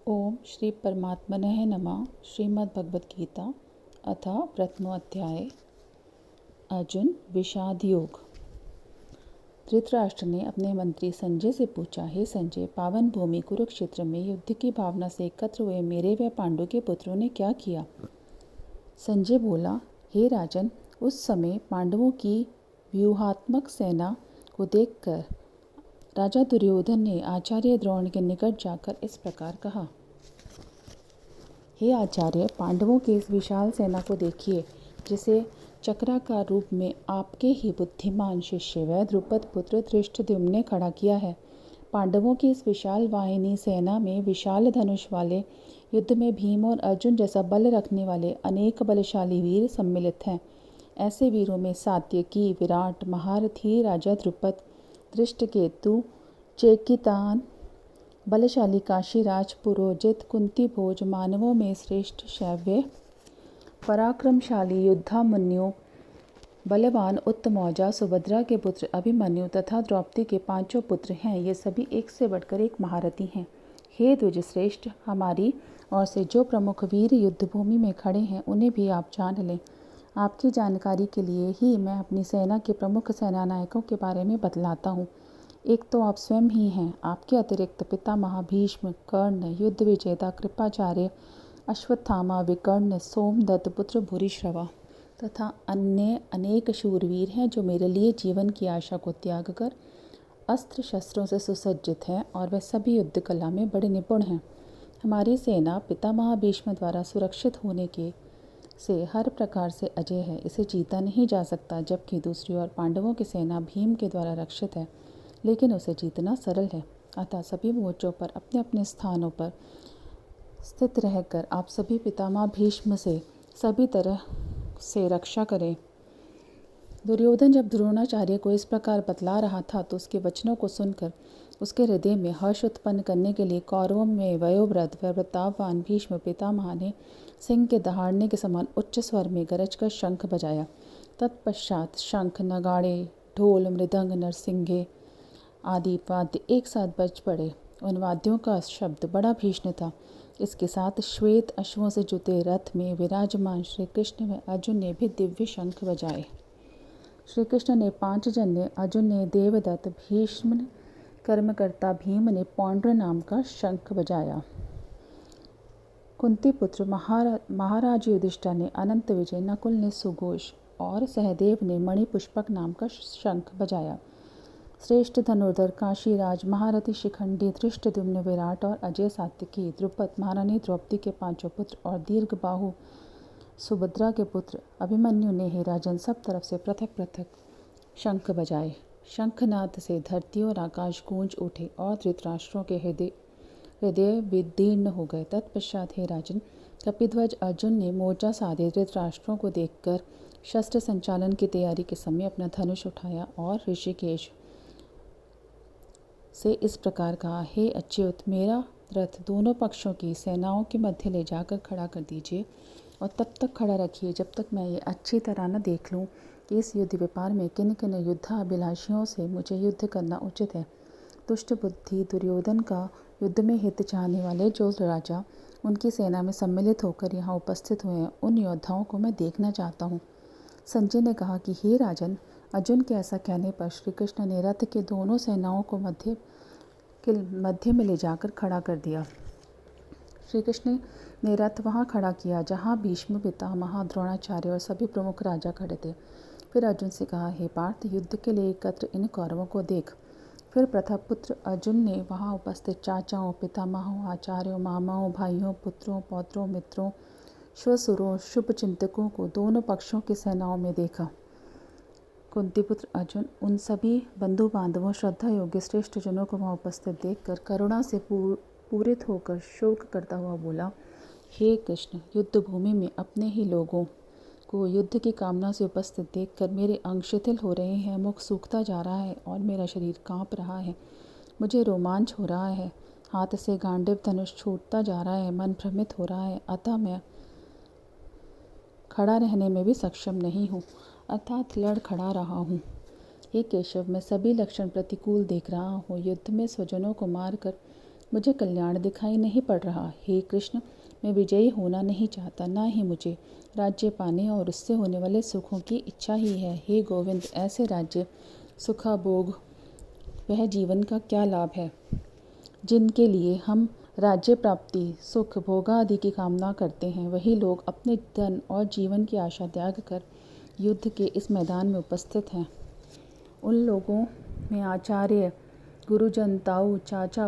ओम श्री परमात्मने नमः। श्रीमद्भगवद्गीता अथ प्रथमोऽध्याय। अर्जुन विषाद योग। धृतराष्ट्र ने अपने मंत्री संजय से पूछा, हे संजय, पावन भूमि कुरुक्षेत्र में युद्ध की भावना से एकत्र हुए मेरे व पांडु के पुत्रों ने क्या किया? संजय बोला, हे राजन, उस समय पांडवों की व्यूहात्मक सेना को देखकर राजा दुर्योधन ने आचार्य द्रोण के निकट जाकर इस प्रकार कहा, हे आचार्य, पांडवों की इस विशाल सेना को देखिए, जिसे चक्राकार रूप में आपके ही बुद्धिमान शिष्य व द्रुपद पुत्र धृष्टद्युम्न ने खड़ा किया है। पांडवों की इस विशाल वाहिनी सेना में विशाल धनुष वाले, युद्ध में भीम और अर्जुन जैसा बल रखने वाले अनेक बलशाली वीर सम्मिलित हैं। ऐसे वीरों में सात्यकी, विराट, महारथी राजा द्रुपद, धृष्टकेतु, चेकितान, बलशाली काशीराज, पुरोजित, कुंती भोज, मानवों में श्रेष्ठ शैव्य, पराक्रमशाली युद्धामन्यु, बलवान उत्तमौजा, सुभद्रा के पुत्र अभिमन्यु तथा द्रौपदी के पांचों पुत्र हैं। ये सभी एक से बढ़कर एक महारथी हैं। हे द्विज श्रेष्ठ, हमारी ओर से जो प्रमुख वीर युद्धभूमि में खड़े हैं, उन्हें भी आप जान लें। आपकी जानकारी के लिए ही मैं अपनी सेना के प्रमुख सेनानायकों के बारे में बतलाता हूँ। एक तो आप स्वयं ही हैं। आपके अतिरिक्त पितामह भीष्म, कर्ण, युद्ध विजेता कृपाचार्य, अश्वत्थामा, विकर्ण, सोमदत्त पुत्र भूरिश्रवा तथा अन्य अनेक शूरवीर हैं, जो मेरे लिए जीवन की आशा को त्याग कर अस्त्र शस्त्रों से सुसज्जित हैं और वे सभी युद्ध कला में बड़े निपुण हैं। हमारी सेना पितामह भीष्म द्वारा सुरक्षित होने के से हर प्रकार से अजय है। इसे जीता नहीं जा सकता। जबकि दूसरी ओर पांडवों की सेना भीम के द्वारा रक्षित है, लेकिन उसे जीतना सरल है। अतः सभी मोर्चों पर अपने अपने स्थानों पर स्थित रहकर आप सभी पितामह भीष्म से सभी तरह से रक्षा करें। दुर्योधन जब द्रोणाचार्य को इस प्रकार बतला रहा था, तो उसके वचनों को सुनकर उसके हृदय में हर्ष उत्पन्न करने के लिए कौरवों में वयोवृद्ध व प्रतापवान भीष्म पितामह ने सिंह के दहाड़ने के समान उच्च स्वर में गरज कर शंख बजाया। तत्पश्चात शंख, नगाड़े, ढोल, मृदंग, नरसिंगे आदि वाद्य एक साथ बज पड़े। उन वाद्यों का शब्द बड़ा भीषण था। इसके साथ श्वेत अश्वों से जुते रथ में विराजमान श्री कृष्ण व अर्जुन ने भी दिव्य शंख बजाए। श्री कृष्ण ने पांचजन्य, अर्जुन ने देवदत्त, भीष्म कर्मकर्ता भीम ने पौंड्र नाम का शंख बजाया। कुंती पुत्र महाराज युधिष्ठिर ने अनंत विजय, नकुल ने सुघोष और सहदेव ने मणिपुष्पक नाम का शंख बजाया। श्रेष्ठ धनुर्धर काशीराज, महारथी शिखंडी, धृष्टद्युम्न, विराट और अजय सात्यकी, द्रुपद, महारानी द्रौपदी के पांचों पुत्र और दीर्घबाहु सुभद्रा के पुत्र अभिमन्यु ने हे राजन सब तरफ से पृथक पृथक शंख बजाए। शंखनाद से धरती और आकाश गूंज उठे और धृतराष्ट्रों के हृदय विदीर्ण हो गए। तत्पश्चात हे राजन, कपिध्वज अर्जुन ने मोर्चा साधे धृतराष्ट्रों को देखकर शस्त्र संचालन की तैयारी के समय अपना धनुष उठाया और ऋषिकेश से इस प्रकार कहा, हे अच्युत, मेरा रथ दोनों पक्षों की सेनाओं के मध्य ले जाकर खड़ा कर दीजिए और तब तक खड़ा रखिए जब तक मैं ये अच्छी तरह न देख लूँ कि इस युद्ध व्यापार में किन किन युद्धाभिलाषियों से मुझे युद्ध करना उचित है। दुष्ट बुद्धि दुर्योधन का युद्ध में हित चाहने वाले जो राजा उनकी सेना में सम्मिलित होकर यहाँ उपस्थित हुए हैं, उन योद्धाओं को मैं देखना चाहता हूँ। संजय ने कहा कि हे राजन, अर्जुन के ऐसा कहने पर श्री कृष्ण ने रथ के दोनों सेनाओं को मध्य में ले जाकर खड़ा कर दिया। श्री कृष्ण ने रथ वहाँ खड़ा किया जहाँ भीष्म, पितामह, द्रोणाचार्य और सभी प्रमुख राजा खड़े थे। फिर अर्जुन से कहा, हे पार्थ, युद्ध के लिए एकत्र इन कौरवों को देख। फिर प्रथपुत्र अर्जुन ने वहाँ उपस्थित चाचाओं, पितामहों, आचार्यों, मामाओं, भाइयों, पुत्रों, पौत्रों, मित्रों, श्वसुरों, शुभचिंतकों को दोनों पक्षों की सेनाओं में देखा। कुंतीपुत्र अर्जुन उन सभी बंधु बांधवों, श्रद्धा योग्य श्रेष्ठ जनों को वहाँ उपस्थित देखकर करुणा से पूरित होकर शोक करता हुआ बोला, हे कृष्ण, युद्ध भूमि में अपने ही लोगों को युद्ध की कामना से उपस्थित देखकर मेरे अंग शिथिल हो रहे हैं, मुख सूखता जा रहा है और मेरा शरीर कांप रहा है। मुझे रोमांच हो रहा है, हाथ से गांडीव धनुष छूटता जा रहा है, मन भ्रमित हो रहा है। अतः मैं खड़ा रहने में भी सक्षम नहीं हूँ, अर्थात लड़ खड़ा रहा हूँ। हे केशव, मैं सभी लक्षण प्रतिकूल देख रहा हूँ। युद्ध में स्वजनों को मारकर मुझे कल्याण दिखाई नहीं पड़ रहा। हे कृष्ण, मैं विजयी होना नहीं चाहता, ना ही मुझे राज्य पाने और उससे होने वाले सुखों की इच्छा ही है। हे गोविंद, ऐसे राज्य सुखाभोग वह जीवन का क्या लाभ है जिनके लिए हम राज्य प्राप्ति, सुख, भोगादि की कामना करते हैं। वही लोग अपने धन और जीवन की आशा त्याग कर युद्ध के इस मैदान में उपस्थित हैं। उन लोगों में आचार्य, गुरुजन, ताऊ, चाचा,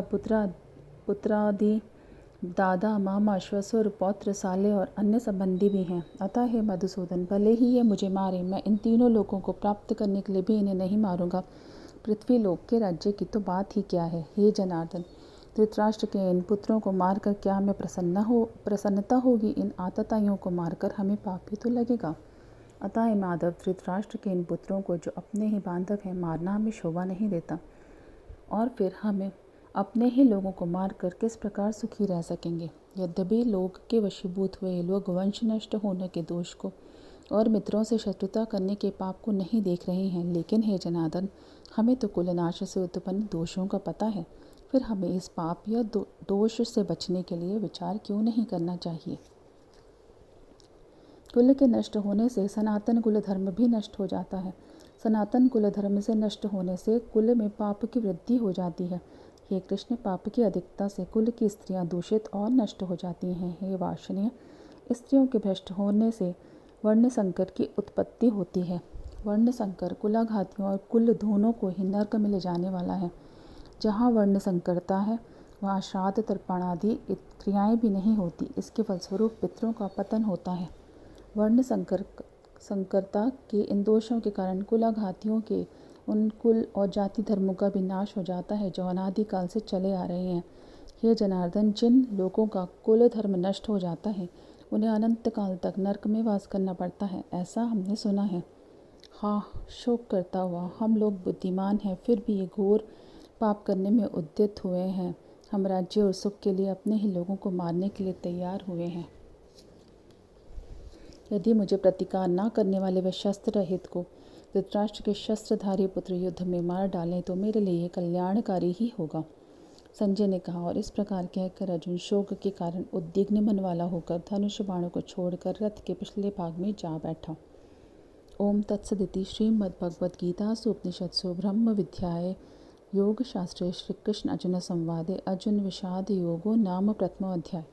पुत्रादि, दादा, मामा, श्वशुर, पौत्र, साले और अन्य संबंधी भी हैं। अतः हे मधुसूदन, भले ही ये मुझे मारे, मैं इन तीनों लोगों को प्राप्त करने के लिए भी इन्हें नहीं मारूंगा। पृथ्वी लोक के राज्य की तो बात ही क्या है। हे जनार्दन, धृतराष्ट्र के इन पुत्रों को मारकर क्या हमें प्रसन्नता होगी? इन आतताइयों को मारकर हमें पाप भी तो लगेगा। अतः हे माधव, धृतराष्ट्र के इन पुत्रों को, जो अपने ही बांधव हैं, मारना हमें शोभा नहीं देता। और फिर हमें अपने ही लोगों को मारकर किस प्रकार सुखी रह सकेंगे? यद्यपि लोग के वशीभूत हुए लोग वंश नष्ट होने के दोष को और मित्रों से शत्रुता करने के पाप को नहीं देख रहे हैं, लेकिन हे जनार्दन, हमें तो कुलनाश से उत्पन्न दोषों का पता है। फिर हमें इस पाप या दोष से बचने के लिए विचार क्यों नहीं करना चाहिए? कुल के नष्ट होने से सनातन कुल धर्म भी नष्ट हो जाता है। सनातन कुल धर्म से नष्ट होने से कुल में पाप की वृद्धि हो जाती है। हे कृष्ण, पाप की अधिकता से कुल की स्त्रियां दूषित और नष्ट हो जाती हैं। हे वार्ष्णेय, स्त्रियों के भ्रष्ट होने से वर्ण संकर की उत्पत्ति होती है। वर्ण संकर कुलाघातियों और कुल दोनों को ही नरक में ले जाने वाला है। जहाँ वर्ण संकरता है वहाँ श्राद्ध, तर्पण आदि क्रियाएं भी नहीं होती। इसके फलस्वरूप पितरों का पतन होता है। वर्ण संकरता के इन दोषों के कारण कुलाघातियों के उन कुल और जाति धर्मों का भी नाश हो जाता है जो अनादिकाल से चले आ रहे हैं। हे जनार्दन, जिन लोगों का कुल धर्म नष्ट हो जाता है उन्हें अनंत काल तक नरक में वास करना पड़ता है, ऐसा हमने सुना है। हाँ, शोक करता हुआ, हम लोग बुद्धिमान हैं, फिर भी ये घोर पाप करने में उद्यत हुए हैं। हम राज्य और सुख के लिए अपने ही लोगों को मारने के लिए तैयार हुए हैं। यदि मुझे प्रतिकार न करने वाले व शस्त्र रहित को धृतराष्ट्र के शस्त्रधारी पुत्र युद्ध में मार डालें तो मेरे लिए कल्याणकारी ही होगा। संजय ने कहा, और इस प्रकार कहकर अर्जुन शोक के कारण उद्विग्न मन वाला होकर धनुष बाणों को छोड़कर रथ के पिछले भाग में जा बैठा। ओम तत्सदिति श्रीमद्भगवद्गीतासु उपनिषत्सु ब्रह्म विद्याये योग शास्त्रे श्री कृष्ण अर्जुन संवादे अर्जुन विषाद योगो नाम प्रथमो अध्याय।